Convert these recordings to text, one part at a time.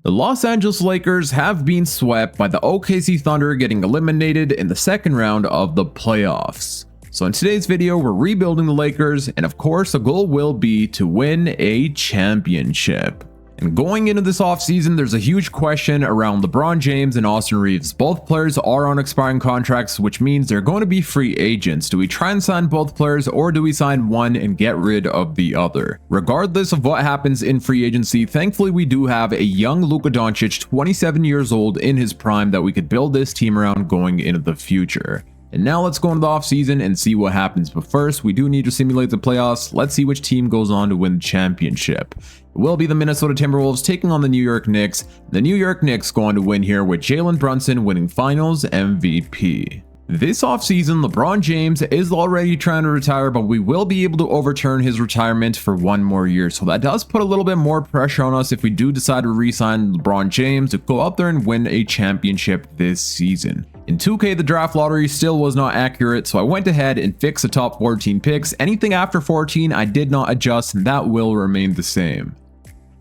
The Los Angeles Lakers have been swept by the OKC Thunder, getting eliminated in the second round of the playoffs. So in today's video, we're rebuilding the Lakers, and of course the goal will be to win a championship. And going into this offseason, there's a huge question around LeBron James and Austin Reeves. Both players are on expiring contracts, which means they're going to be free agents. Do we try and sign both players, or do we sign one and get rid of the other? Regardless of what happens in free agency, thankfully we do have a young Luka Doncic, 27 years old, in his prime that we could build this team around going into the future. And now let's go into the offseason and see what happens. But first, we do need to simulate the playoffs. Let's see which team goes on to win the championship. It will be the Minnesota Timberwolves taking on the New York Knicks. The New York Knicks go on to win here with Jalen Brunson winning Finals MVP. This offseason, LeBron James is already trying to retire, but we will be able to overturn his retirement for one more year. So that does put a little bit more pressure on us if we do decide to re-sign LeBron James to go out there and win a championship this season. In 2K, the draft lottery still was not accurate, so I went ahead and fixed the top 14 picks. Anything after 14, I did not adjust, and that will remain the same.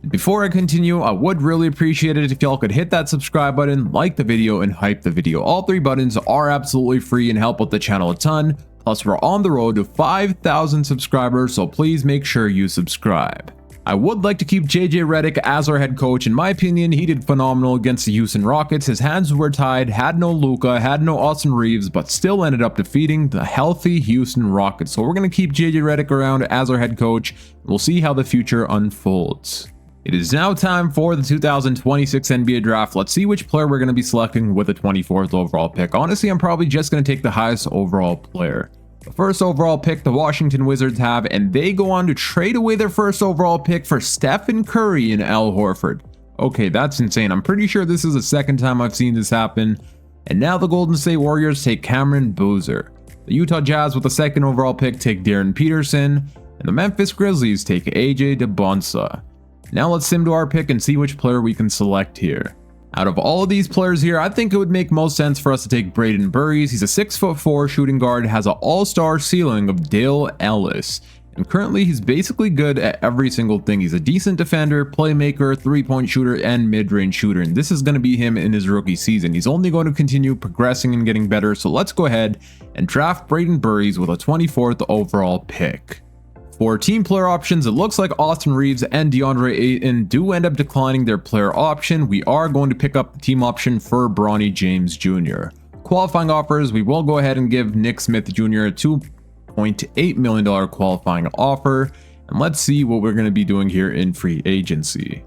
Before I continue, I would really appreciate it if y'all could hit that subscribe button, like the video, and hype the video. All three buttons are absolutely free and help out the channel a ton. Plus, we're on the road to 5,000 subscribers, so please make sure you subscribe. I would like to keep JJ Redick as our head coach. In my opinion, he did phenomenal against the Houston Rockets. His hands were tied, had no Luka, had no Austin Reeves, but still ended up defeating the healthy Houston Rockets. So we're going to keep JJ Redick around as our head coach. We'll see how the future unfolds. It is now time for the 2026 NBA draft. Let's see which player we're going to be selecting with the 24th overall pick. Honestly, I'm probably just going to take the highest overall player. The first overall pick the Washington Wizards have, and they go on to trade away their first overall pick for Stephen Curry and Al Horford. Okay, that's insane. I'm pretty sure this is the second time I've seen this happen. And now the Golden State Warriors take Cameron Boozer. The Utah Jazz with the second overall pick take Darren Peterson, and the Memphis Grizzlies take AJ DeBonsa. Now let's sim to our pick and see which player we can select here. Out of all of these players here, I think it would make most sense for us to take Braden Burries. He's a 6'4" shooting guard, has an all-star ceiling of Dale Ellis, and currently he's basically good at every single thing. He's a decent defender, playmaker, three-point shooter, and mid-range shooter, and this is going to be him in his rookie season. He's only going to continue progressing and getting better, so let's go ahead and draft Braden Burries with a 24th overall pick. For team player options, it looks like Austin Reeves and DeAndre Ayton do end up declining their player option. We are going to pick up the team option for Bronny James Jr. Qualifying offers, we will go ahead and give Nick Smith Jr. a $2.8 million qualifying offer. And let's see what we're going to be doing here in free agency.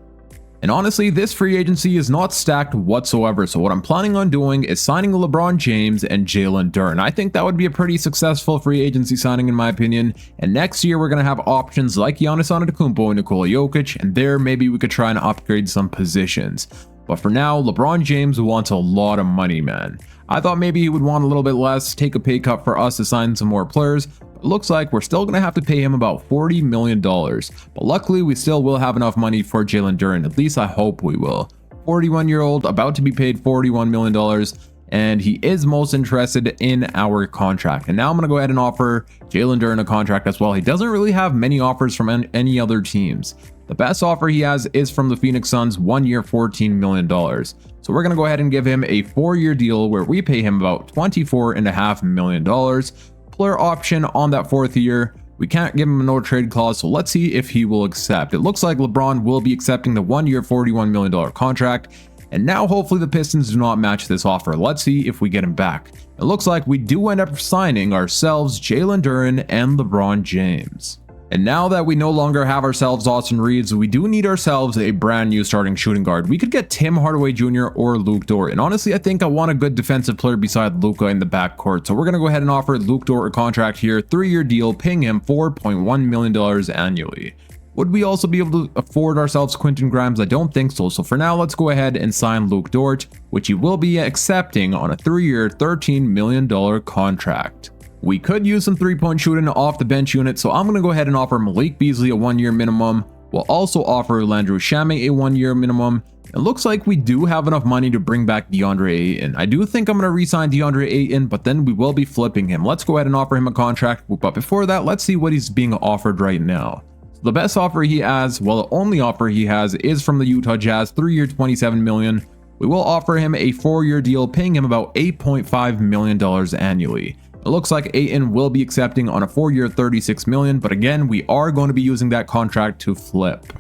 And honestly, this free agency is not stacked whatsoever, so what I'm planning on doing is signing LeBron James and Jalen Duren. I think that would be a pretty successful free agency signing in my opinion, and next year we're going to have options like Giannis Antetokounmpo and Nikola Jokic, and there maybe we could try and upgrade some positions. But for now, LeBron James wants a lot of money, man. I thought maybe he would want a little bit less, take a pay cut for us to sign some more players. It looks like we're still going to have to pay him about $40 million, but luckily we still will have enough money for Jalen Duren. At least I hope we will. 41-year-old about to be paid $41 million, and he is most interested in our contract. And now I'm going to go ahead and offer Jalen Duren a contract as well. He doesn't really have many offers from any other teams. The best offer he has is from the Phoenix Suns, 1 year, $14 million. So we're going to go ahead and give him a 4-year deal where we pay him about $24.5 million. Player option on that 4th year. We can't give him a no trade clause, so let's see if he will accept. It looks like LeBron will be accepting the 1 year, $41 million contract. And now hopefully the Pistons do not match this offer. Let's see if we get him back. It looks like we do end up signing ourselves Jalen Duren and LeBron James. And now that we no longer have ourselves Austin Reeves, we do need ourselves a brand new starting shooting guard. We could get Tim Hardaway Jr. or Luke Dort. And honestly, I think I want a good defensive player beside Luka in the backcourt. So we're going to go ahead and offer Luke Dort a contract here, 3-year deal, paying him $4.1 million annually. Would we also be able to afford ourselves Quentin Grimes? I don't think so. So for now, let's go ahead and sign Luke Dort, which he will be accepting on a 3-year, $13 million contract. We could use some 3-point shooting off the bench unit, so I'm going to go ahead and offer Malik Beasley a 1-year minimum. We'll also offer Landry Shamet a 1-year minimum. It looks like we do have enough money to bring back DeAndre Ayton. I do think I'm going to re-sign DeAndre Ayton, but then we will be flipping him. Let's go ahead and offer him a contract, but before that, let's see what he's being offered right now. The best offer he has, well, the only offer he has, is from the Utah Jazz, 3-year $27 million. We will offer him a 4-year deal, paying him about $8.5 million annually. It looks like Ayton will be accepting on a 4-year $36 million, but again, we are going to be using that contract to flip.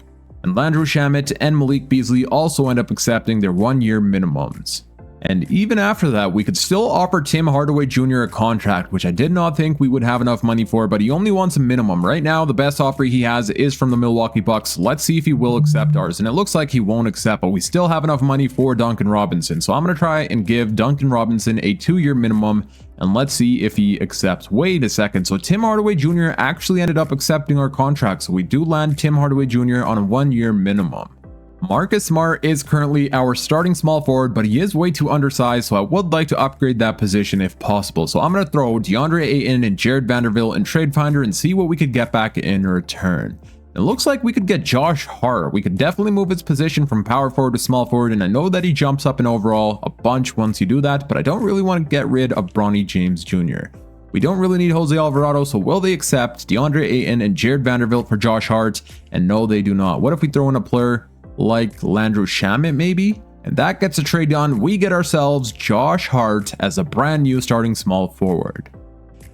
And Landry Shamet and Malik Beasley also end up accepting their 1-year minimums. And even after that, we could still offer Tim Hardaway Jr. a contract, which I did not think we would have enough money for, but he only wants a minimum. Right now, the best offer he has is from the Milwaukee Bucks. Let's see if he will accept ours, and it looks like he won't accept, but we still have enough money for Duncan Robinson. So I'm going to try and give Duncan Robinson a 2-year minimum, and let's see if he accepts. Wait a second, so Tim Hardaway Jr. actually ended up accepting our contract, so we do land Tim Hardaway Jr. on a 1-year minimum. Marcus Smart is currently our starting small forward, but he is way too undersized, so I would like to upgrade that position if possible. So I'm going to throw DeAndre Ayton and Jared Vanderbilt in Trade Finder and see what we could get back in return. It looks like we could get Josh Hart. We could definitely move his position from power forward to small forward, and I know that he jumps up in overall a bunch once you do that, but I don't really want to get rid of Bronny James Jr. We don't really need Jose Alvarado, so will they accept DeAndre Ayton and Jared Vanderbilt for Josh Hart? And no, they do not. What if we throw in a player like Landry Shamet maybe? And that gets a trade done. We get ourselves Josh Hart as a brand new starting small forward.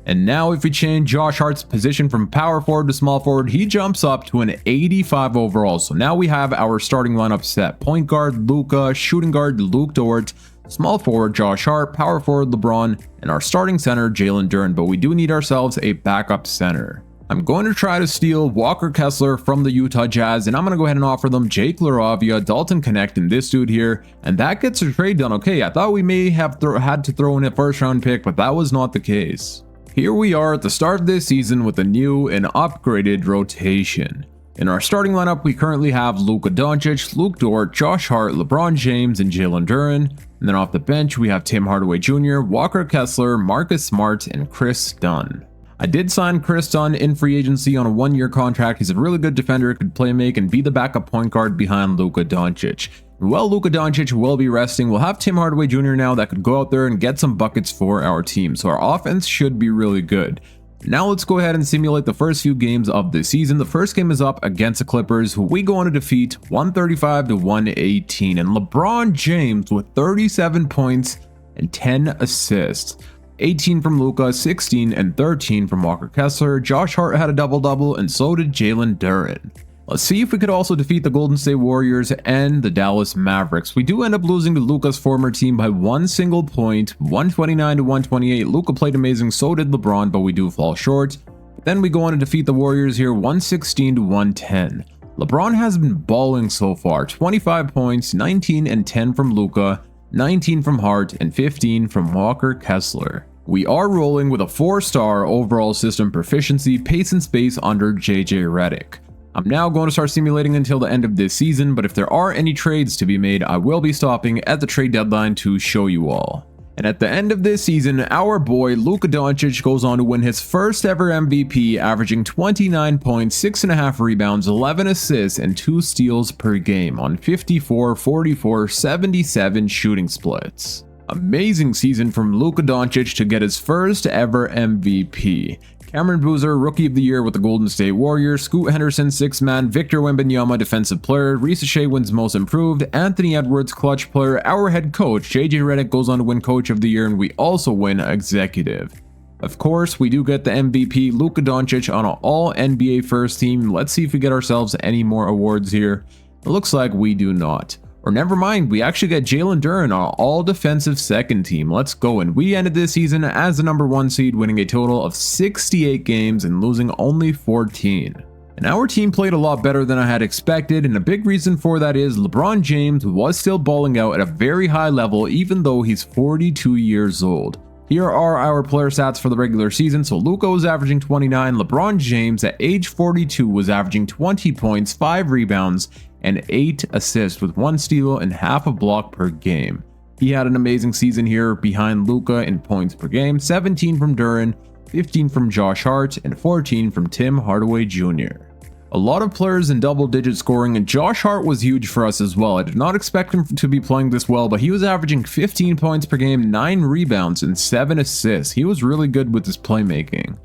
And now if we change Josh Hart's position from power forward to small forward, he jumps up to an 85 overall. So now we have our starting lineup set. Point guard Luka, shooting guard Luke Dort, small forward Josh Hart, power forward LeBron, and our starting center Jalen Duren. But we do need ourselves a backup center. I'm going to try to steal Walker Kessler from the Utah Jazz, and I'm going to go ahead and offer them Jake LaRavia, Dalton Connect, and this dude here, and that gets a trade done. Okay, I thought we may have had to throw in a first-round pick, but that was not the case. Here we are at the start of this season with a new and upgraded rotation. In our starting lineup, we currently have Luka Doncic, Luke Dort, Josh Hart, LeBron James, and Jalen Duren. And then off the bench, we have Tim Hardaway Jr., Walker Kessler, Marcus Smart, and Chris Dunn. I did sign Chris Dunn in free agency on a 1-year contract. He's a really good defender, could play make, and be the backup point guard behind Luka Doncic. While Luka Doncic will be resting, we'll have Tim Hardaway Jr. now that could go out there and get some buckets for our team, so our offense should be really good. Now let's go ahead and simulate the first few games of the season. The first game is up against the Clippers, who we go on to defeat 135-118, and LeBron James with 37 points and 10 assists. 18 from Luka, 16 and 13 from Walker Kessler. Josh Hart had a double-double, and so did Jalen Duren. Let's see if we could also defeat the Golden State Warriors and the Dallas Mavericks. We do end up losing to Luka's former team by 1 single point, 129-128. Luka played amazing, so did LeBron, but we do fall short. Then we go on to defeat the Warriors here, 116-110. LeBron has been balling so far, 25 points, 19 and 10 from Luka, 19 from Hart, and 15 from Walker Kessler. We are rolling with a 4-star overall system proficiency, pace and space under JJ Redick. I'm now going to start simulating until the end of this season, but if there are any trades to be made, I will be stopping at the trade deadline to show you all. And at the end of this season, our boy Luka Doncic goes on to win his first ever MVP, averaging 29 points, 6.5 rebounds, 11 assists, and 2 steals per game on 54, 44, 77 shooting splits. Amazing season from Luka Doncic to get his first ever MVP. Cameron Boozer, Rookie of the Year with the Golden State Warriors. Scoot Henderson, 6th man. Victor Wembanyama, Defensive Player. Risa Shea wins Most Improved. Anthony Edwards, Clutch Player. Our head coach, JJ Redick, goes on to win Coach of the Year, and we also win Executive. Of course, we do get the MVP, Luka Doncic, on an All-NBA First Team. Let's see if we get ourselves any more awards here. It looks like we do not. Or never mind, we actually get Jalen Duren on all-defensive second team. Let's go. And we ended this season as the #1 seed, winning a total of 68 games and losing only 14. And our team played a lot better than I had expected, and a big reason for that is LeBron James was still balling out at a very high level even though he's 42 years old. Here are our player stats for the regular season. So Luka was averaging 29, LeBron James at age 42 was averaging 20 points, 5 rebounds, and 8 assists with 1 steal and half a block per game. He had an amazing season here behind Luka in points per game, 17 from Duren, 15 from Josh Hart, and 14 from Tim Hardaway Jr. A lot of players in double-digit scoring, and Josh Hart was huge for us as well. I did not expect him to be playing this well, but he was averaging 15 points per game, 9 rebounds, and 7 assists. He was really good with his playmaking.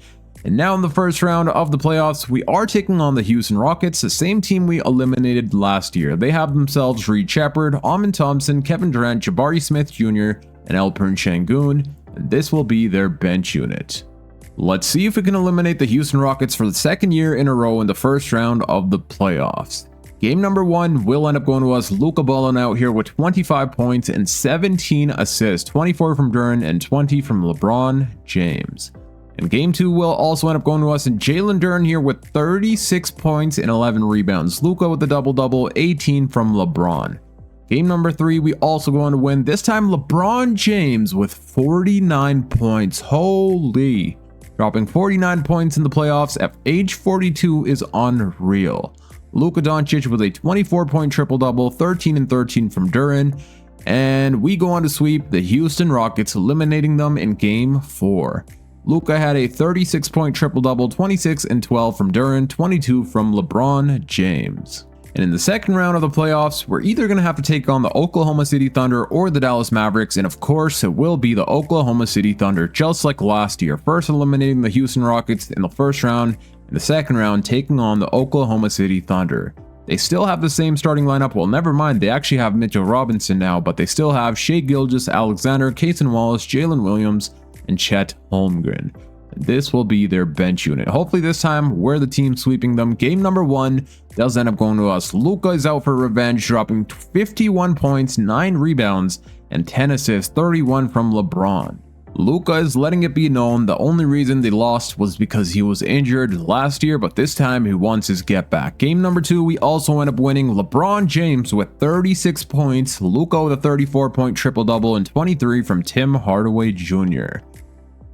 And now in the first round of the playoffs, we are taking on the Houston Rockets, the same team we eliminated last year. They have themselves Reed Shepard, Amin Thompson, Kevin Durant, Jabari Smith Jr., and Alperen Şengün, and this will be their bench unit. Let's see if we can eliminate the Houston Rockets for the second year in a row in the first round of the playoffs. Game number 1 will end up going to us. Luka balling out here with 25 points and 17 assists, 24 from Durant and 20 from LeBron James. And game 2 will also end up going to us, and Jalen Duren here with 36 points and 11 rebounds. Luka with the double-double, 18 from LeBron. Game number 3, we also going to win. This time LeBron James with 49 points. Holy. Dropping 49 points in the playoffs at age 42 is unreal. Luka Doncic with a 24-point triple-double, 13 and 13 from Duren. And we go on to sweep the Houston Rockets, eliminating them in game 4. Luka had a 36-point triple-double, 26 and 12 from Duren, 22 from LeBron James. And in the second round of the playoffs, we're either going to have to take on the Oklahoma City Thunder or the Dallas Mavericks, and of course, it will be the Oklahoma City Thunder, just like last year. First eliminating the Houston Rockets in the first round, in the second round taking on the Oklahoma City Thunder. They still have the same starting lineup. Well, never mind, they actually have Mitchell Robinson now, but they still have Shai Gilgeous-Alexander, Cason Wallace, Jalen Williams, and Chet Holmgren. This will be their bench unit. Hopefully this time we're the team sweeping them. Game number 1 does end up going to us. Luka is out for revenge, dropping 51 points, 9 rebounds, and 10 assists, 31 from LeBron. Luka is letting it be known the only reason they lost was because he was injured last year, but this time he wants his get back. Game number 2, we also end up winning. LeBron James with 36 points, Luka with a 34-point triple-double, and 23 from Tim Hardaway Jr.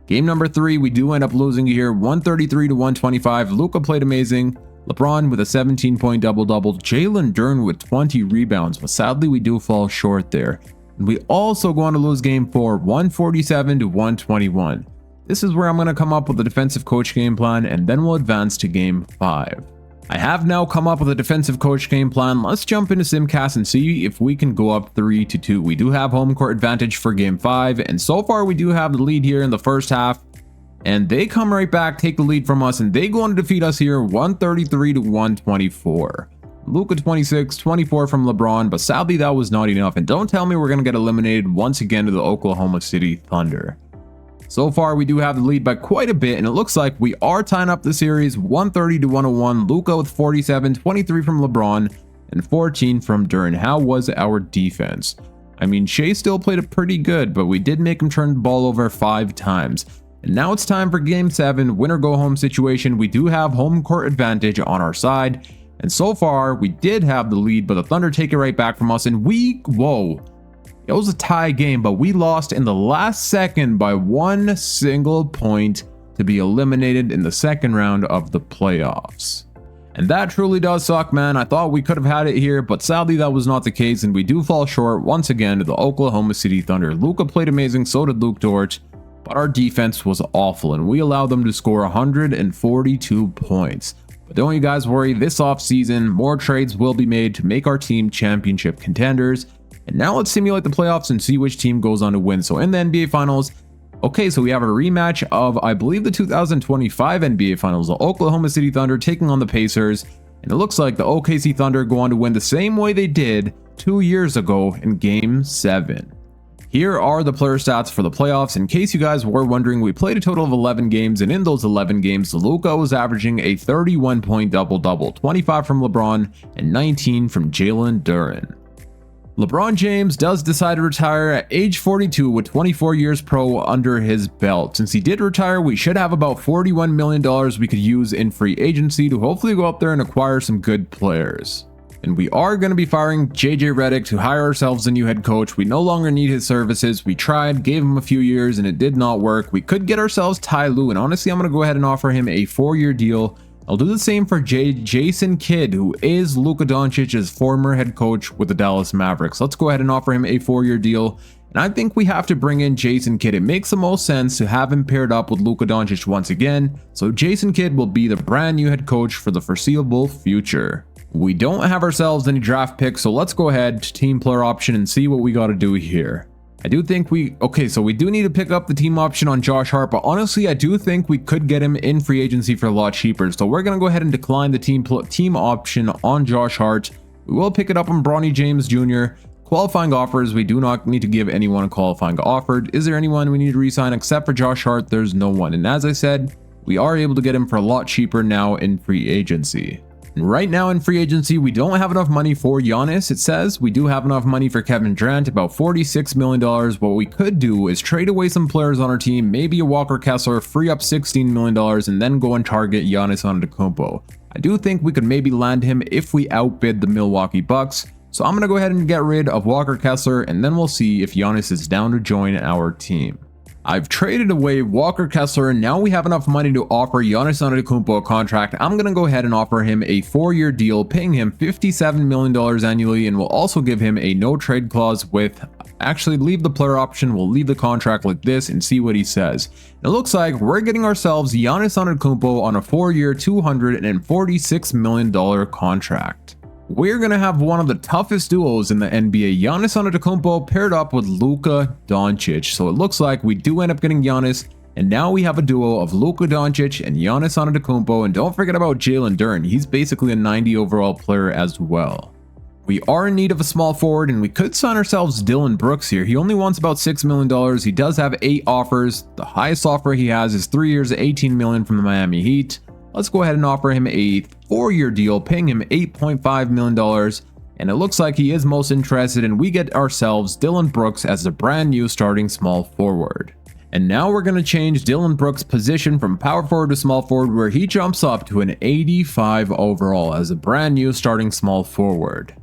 Game number 3, we do end up losing here, 133 to 125. Luka played amazing. LeBron with a 17-point double-double. Jalen Duren with 20 rebounds, but sadly we do fall short there. And we also go on to lose game 4, 147 to 121. This is where I'm going to come up with a defensive coach game plan, and then we'll advance to game 5. I have now come up with a defensive coach game plan. Let's jump into Simcast and see if we can go up 3-2. We do have home court advantage for game 5, and so far we do have the lead here in the first half. And they come right back, take the lead from us, and they go on to defeat us here 133 to 124. Luka 26, 24 from LeBron, but sadly that was not enough. And don't tell me we're going to get eliminated once again to the Oklahoma City Thunder. So far, we do have the lead by quite a bit, and it looks like we are tying up the series 130 to 101. Luka with 47, 23 from LeBron, and 14 from Duren. How was our defense? I mean, Shai still played it pretty good, but we did make him turn the ball over 5 times. And now it's time for game 7, win or go home situation. We do have home court advantage on our side, and so far we did have the lead, but the Thunder take it right back from us, and it was a tie game, but we lost in the last second by 1 single point to be eliminated in the second round of the playoffs. And that truly does suck, man. I thought we could have had it here, but sadly that was not the case, and we do fall short once again to the Oklahoma City Thunder. Luka played amazing, so did Luke Dort, but our defense was awful, and we allowed them to score 142 points. But don't you guys worry, this offseason, more trades will be made to make our team championship contenders. And now let's simulate the playoffs and see which team goes on to win. So in the NBA Finals, okay, so we have a rematch of, I believe, the 2025 NBA Finals, the Oklahoma City Thunder taking on the Pacers. And it looks like the OKC Thunder go on to win the same way they did 2 years ago in Game 7. Here are the player stats for the playoffs. In case you guys were wondering, we played a total of 11 games, and in those 11 games, Luka was averaging a 31-point double-double, 25 from LeBron and 19 from Jalen Duren. LeBron James does decide to retire at age 42 with 24 years pro under his belt. Since he did retire, we should have about $41 million we could use in free agency to hopefully go up there and acquire some good players. And we are going to be firing JJ Redick to hire ourselves a new head coach. We no longer need his services. We tried, gave him a few years, and it did not work. We could get ourselves Ty Lue, and honestly, I'm going to go ahead and offer him a 4-year deal. I'll do the same for Jason Kidd, who is Luka Doncic's former head coach with the Dallas Mavericks. Let's go ahead and offer him a 4-year deal. And I think we have to bring in Jason Kidd. It makes the most sense to have him paired up with Luka Doncic once again. So Jason Kidd will be the brand new head coach for the foreseeable future. We don't have ourselves any draft picks, so let's go ahead to team player option and see what we got to do here. I do think so we do need to pick up the team option on Josh Hart, but honestly, I do think we could get him in free agency for a lot cheaper. So we're going to go ahead and decline the team option on Josh Hart. We will pick it up on Bronny James Jr. Qualifying offers, we do not need to give anyone a qualifying offer. Is there anyone we need to re-sign except for Josh Hart? There's no one. And as I said, we are able to get him for a lot cheaper now in free agency. And right now in free agency, we don't have enough money for Giannis, it says. We do have enough money for Kevin Durant, about $46 million. What we could do is trade away some players on our team, maybe a Walker Kessler, free up $16 million, and then go and target Giannis Antetokounmpo. I do think we could maybe land him if we outbid the Milwaukee Bucks. So I'm going to go ahead and get rid of Walker Kessler, and then we'll see if Giannis is down to join our team. I've traded away Walker Kessler, and now we have enough money to offer Giannis Antetokounmpo a contract. I'm going to go ahead and offer him a 4-year deal, paying him $57 million annually, and we'll also give him a no trade clause with, actually leave the player option, we'll leave the contract like this and see what he says. It looks like we're getting ourselves Giannis Antetokounmpo on a 4-year, $246 million contract. We're going to have one of the toughest duos in the NBA, Giannis Antetokounmpo paired up with Luka Doncic. So it looks like we do end up getting Giannis, and now we have a duo of Luka Doncic and Giannis Antetokounmpo, and don't forget about Jalen Duren. He's basically a 90 overall player as well. We are in need of a small forward, and we could sign ourselves Dillon Brooks here. He only wants about $6 million. He does have 8 offers. The highest offer he has is 3 years, $18 million from the Miami Heat. Let's go ahead and offer him a 4-year deal, paying him $8.5 million, and it looks like he is most interested, and we get ourselves Dillon Brooks as a brand new starting small forward. And now we're going to change Dillon Brooks' position from power forward to small forward, where he jumps up to an 85 overall as a brand new starting small forward.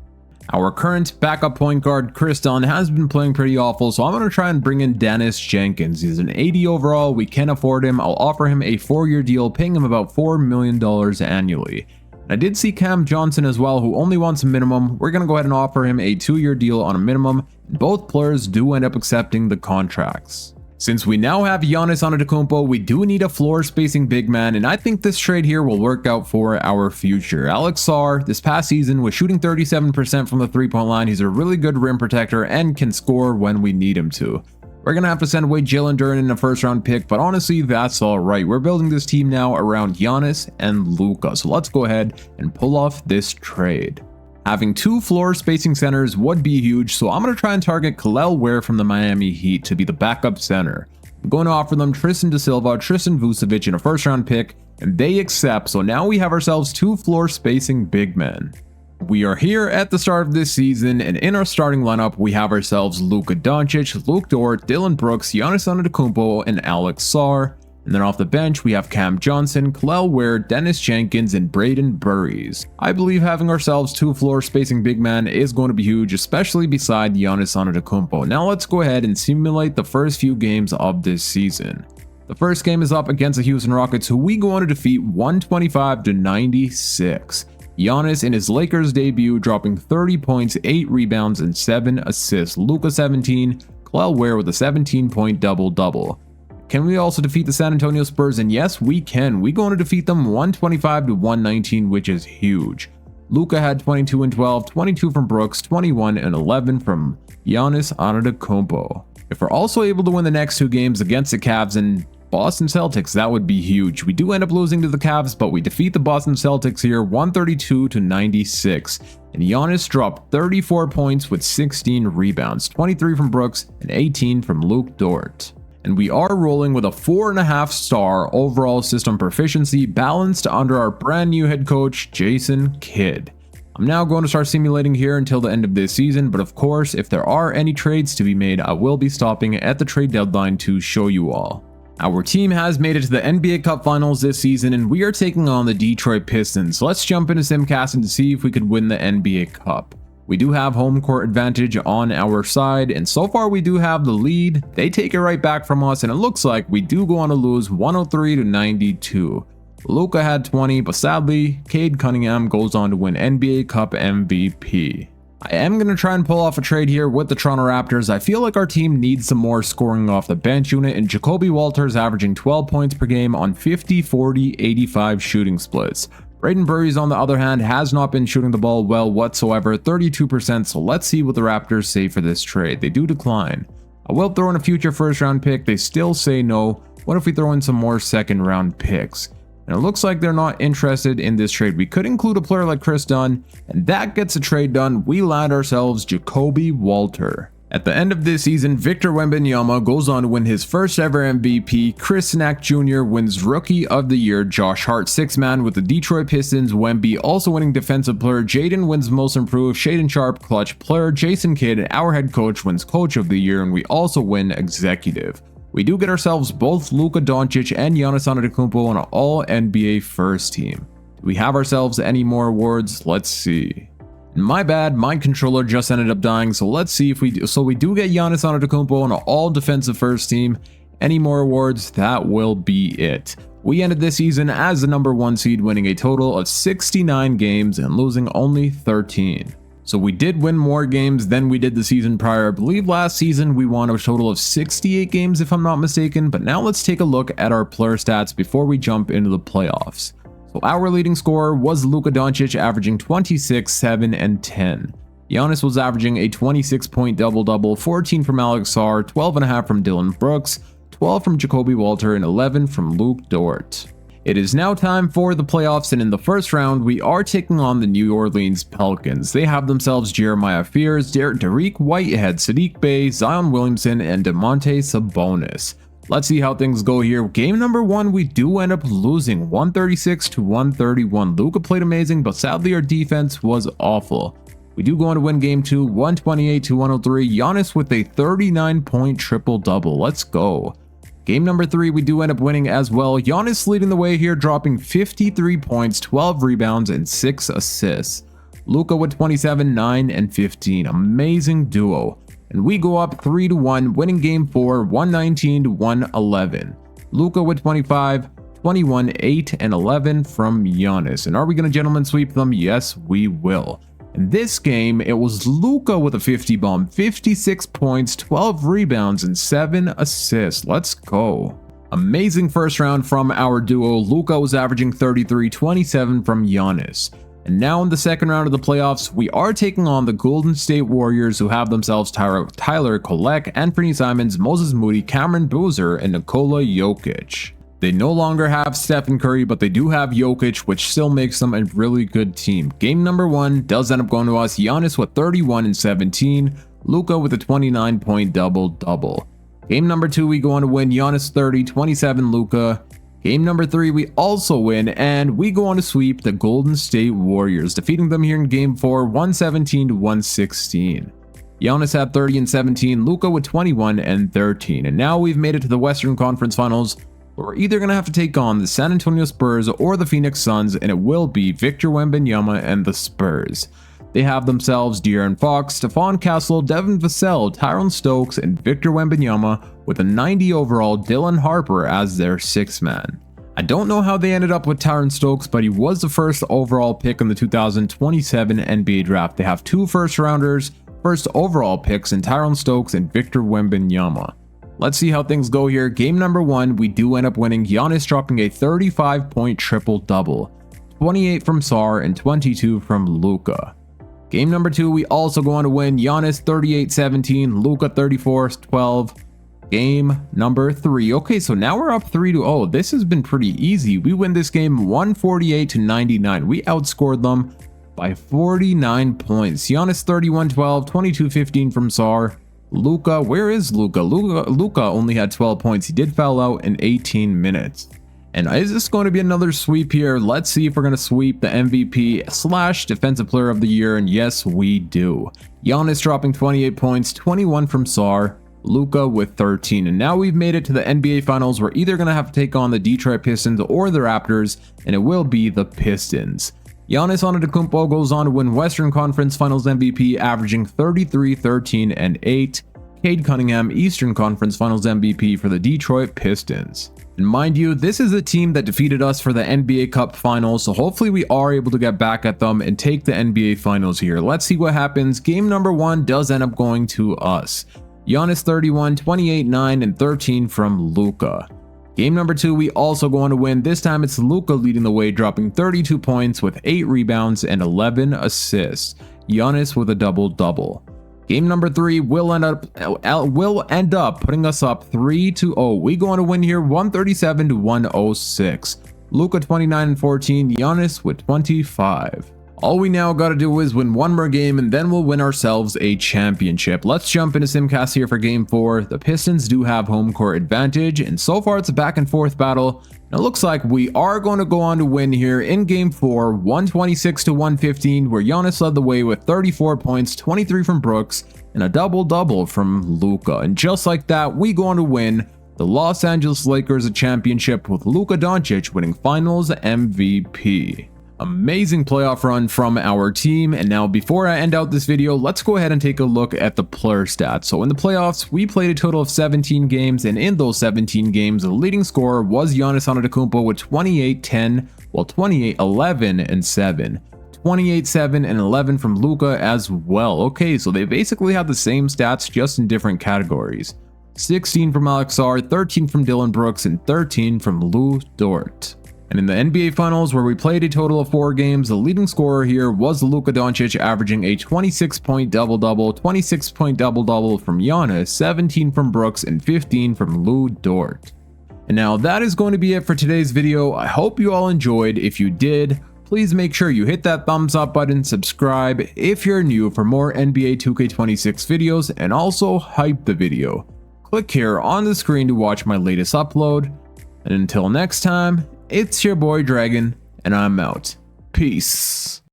Our current backup point guard, Chris Dunn, has been playing pretty awful, so I'm going to try and bring in Dennis Jenkins. He's an 80 overall, we can afford him. I'll offer him a 4-year deal, paying him about $4 million annually. I did see Cam Johnson as well, who only wants a minimum. We're going to go ahead and offer him a 2-year deal on a minimum. Both players do end up accepting the contracts. Since we now have Giannis Antetokounmpo, we do need a floor spacing big man, and I think this trade here will work out for our future. Alex Sarr, this past season, was shooting 37% from the 3-point line. He's a really good rim protector and can score when we need him to. We're going to have to send away Jalen Duren in a first-round pick, but honestly, that's alright. We're building this team now around Giannis and Luka, so let's go ahead and pull off this trade. Having 2 floor spacing centers would be huge, so I'm going to try and target Kel'el Ware from the Miami Heat to be the backup center. I'm going to offer them Tristan Da Silva, Tristan Vucevic in a first-round pick, and they accept, so now we have ourselves 2 floor spacing big men. We are here at the start of this season, and in our starting lineup, we have ourselves Luka Doncic, Luke Dort, Dillon Brooks, Giannis Antetokounmpo, and Alex Sarr. And then off the bench, we have Cam Johnson, Kel'el Ware, Dennis Jenkins, and Braden Burries. I believe having ourselves 2 floor spacing big men is going to be huge, especially beside Giannis Antetokounmpo. Now let's go ahead and simulate the first few games of this season. The first game is up against the Houston Rockets, who we go on to defeat 125-96. Giannis in his Lakers debut dropping 30 points, 8 rebounds, and 7 assists. Luka 17, Kel'el Ware with a 17-point double-double. Can we also defeat the San Antonio Spurs? And yes, we can. We go on to defeat them 125-119, which is huge. Luka had 22 and 12, 22 from Brooks, 21 and 11 from Giannis Antetokounmpo. If we're also able to win the next 2 games against the Cavs and Boston Celtics, that would be huge. We do end up losing to the Cavs, but we defeat the Boston Celtics here 132-96. And Giannis dropped 34 points with 16 rebounds, 23 from Brooks and 18 from Luke Dort. And we are rolling with a 4.5-star overall system proficiency balanced under our brand new head coach, Jason Kidd. I'm now going to start simulating here until the end of this season, but of course, if there are any trades to be made, I will be stopping at the trade deadline to show you all. Our team has made it to the NBA Cup Finals this season, and we are taking on the Detroit Pistons. Let's jump into Simcasting to see if we could win the NBA Cup. We do have home court advantage on our side, and so far we do have the lead. They take it right back from us, and it looks like we do go on to lose 103-92. Luka had 20, but sadly, Cade Cunningham goes on to win NBA Cup MVP. I am going to try and pull off a trade here with the Toronto Raptors. I feel like our team needs some more scoring off the bench unit, and Jacoby Walters averaging 12 points per game on 50, 40, 85 shooting splits. Braden Burries, on the other hand, has not been shooting the ball well whatsoever, 32%, so let's see what the Raptors say for this trade. They do decline. I will throw in a future first round pick. They still say no. What if we throw in some more second round picks? And it looks like they're not interested in this trade. We could include a player like Chris Dunn, and that gets a trade done. We land ourselves Jacoby Walter. At the end of this season, Victor Wembanyama goes on to win his first ever MVP. Chris Knack Jr. wins Rookie of the Year. Josh Hart, sixth man with the Detroit Pistons. Wemby also winning Defensive Player. Jaden wins Most Improved. Shaedon Sharpe, Clutch Player. Jason Kidd, our head coach, wins Coach of the Year, and we also win Executive. We do get ourselves both Luka Doncic and Giannis Antetokounmpo on an all-NBA first team. Do we have ourselves any more awards? Let's see. My bad, my controller just ended up dying, so let's see if we do. So we do get Giannis Antetokounmpo on an all-defensive first team. Any more awards? That will be it. We ended this season as the number 1 seed, winning a total of 69 games and losing only 13. So we did win more games than we did the season prior. I believe last season we won a total of 68 games if I'm not mistaken, but now let's take a look at our player stats before we jump into the playoffs. So our leading scorer was Luka Doncic, averaging 26, 7, and 10. Giannis was averaging a 26-point double-double, 14 from Alex Sarr, 12.5 from Dillon Brooks, 12 from Jacoby Walter, and 11 from Luke Dort. It is now time for the playoffs, and in the first round, we are taking on the New Orleans Pelicans. They have themselves Jeremiah Fears, Derek Whitehead, Sadiq Bey, Zion Williamson, and Domantas Sabonis. Let's see how things go here. Game number 1, we do end up losing 136 to 131. Luka played amazing, but sadly our defense was awful. We do go on to win game 2, 128 to 103. Giannis with a 39-point triple-double. Let's go. Game number 3, we do end up winning as well. Giannis leading the way here, dropping 53 points, 12 rebounds, and 6 assists. Luka with 27, 9, and 15. Amazing duo. And we go up 3-1, winning game 4, 119 to 111. Luka with 25, 21, 8, and 11 from Giannis. And are we going to gentlemen sweep them? Yes, we will. In this game, it was Luka with a 50 bomb, 56 points, 12 rebounds, and 7 assists. Let's go. Amazing first round from our duo. Luka was averaging 33, 27 from Giannis. And now in the second round of the playoffs, we are taking on the Golden State Warriors, who have themselves Tyler Kolek, Anthony Simons, Moses Moody, Cameron Boozer, and Nikola Jokic. They no longer have Stephen Curry, but they do have Jokic, which still makes them a really good team. Game number 1 does end up going to us. Giannis with 31 and 17. Luka with a 29-point double-double. Game number 2, we go on to win. Giannis 30, 27 Luka. Game number 3, we also win, and we go on to sweep the Golden State Warriors, defeating them here in game 4, 117 to 116. Giannis had 30 and 17, Luka with 21 and 13. And now we've made it to the Western Conference Finals, where we're either going to have to take on the San Antonio Spurs or the Phoenix Suns, and it will be Victor Wembanyama and the Spurs. They have themselves De'Aaron Fox, Stephon Castle, Devin Vassell, Tyrone Stokes, and Victor Wembanyama, with a 90 overall Dylan Harper as their 6th man. I don't know how they ended up with Tyrone Stokes, but he was the first overall pick in the 2027 NBA draft. They have 2 first rounders, first overall picks in Tyrone Stokes and Victor Wembanyama. Let's see how things go here. Game number 1, we do end up winning. Giannis dropping a 35-point triple-double, 28 from Sarr and 22 from Luka. Game number 2, we also go on to win. Giannis 38-17, Luka 34-12. Game number 3. Okay, so now we're up 3-0. This has been pretty easy. We win this game 148 to 99. We outscored them by 49 points. Giannis 31-12, 22-15 from Sarr. Luka, where is Luka? Luka only had 12 points. He did foul out in 18 minutes. And is this going to be another sweep here? Let's see if we're going to sweep the MVP / Defensive Player of the Year. And yes, we do. Giannis dropping 28 points, 21 from Sarr. Luka with 13. And now we've made it to the NBA Finals. We're either going to have to take on the Detroit Pistons or the Raptors, and it will be the Pistons. Giannis Antetokounmpo goes on to win Western Conference Finals MVP, averaging 33, 13, and 8. Cade Cunningham, Eastern Conference Finals MVP for the Detroit Pistons. And mind you, this is the team that defeated us for the NBA Cup Finals, so hopefully we are able to get back at them and take the NBA Finals here. Let's see what happens. Game number 1 does end up going to us. Giannis 31, 28, 9, and 13 from Luka. Game number 2, we also go on to win. This time it's Luka leading the way, dropping 32 points with 8 rebounds and 11 assists. Giannis with a double-double. Game number 3 will end up putting us up 3-0. We go on to win here 137 to 106. Luka 29 and 14, Giannis with 25. All we now got to do is win one more game and then we'll win ourselves a championship. Let's jump into Simcast here for game 4. The Pistons do have home court advantage, and so far it's a back and forth battle. Now it looks like we are going to go on to win here in game 4, 126 to 115, where Giannis led the way with 34 points, 23 from Brooks, and a double-double from Luka. And just like that, we go on to win the Los Angeles Lakers a championship with Luka Doncic winning Finals MVP. Amazing playoff run from our team. And now before I end out this video, let's go ahead and take a look at the player stats. So in the playoffs, we played a total of 17 games, and in those 17 games, the leading scorer was Giannis Antetokounmpo with 28-10, while 28-11 and 7. 28, 7, and 11 from Luka as well. Okay, so they basically have the same stats, just in different categories. 16 from Alex R, 13 from Dylan Brooks, and 13 from Lou Dort. And in the NBA Finals, where we played a total of 4 games, the leading scorer here was Luka Doncic, averaging a 26-point double-double, 26-point double-double from Giannis, 17 from Brooks, and 15 from Lou Dort. And now that is going to be it for today's video. I hope you all enjoyed. If you did, please make sure you hit that thumbs up button, subscribe if you're new for more NBA 2K26 videos, and also hype the video. Click here on the screen to watch my latest upload. And until next time, it's your boy Dragon, and I'm out. Peace.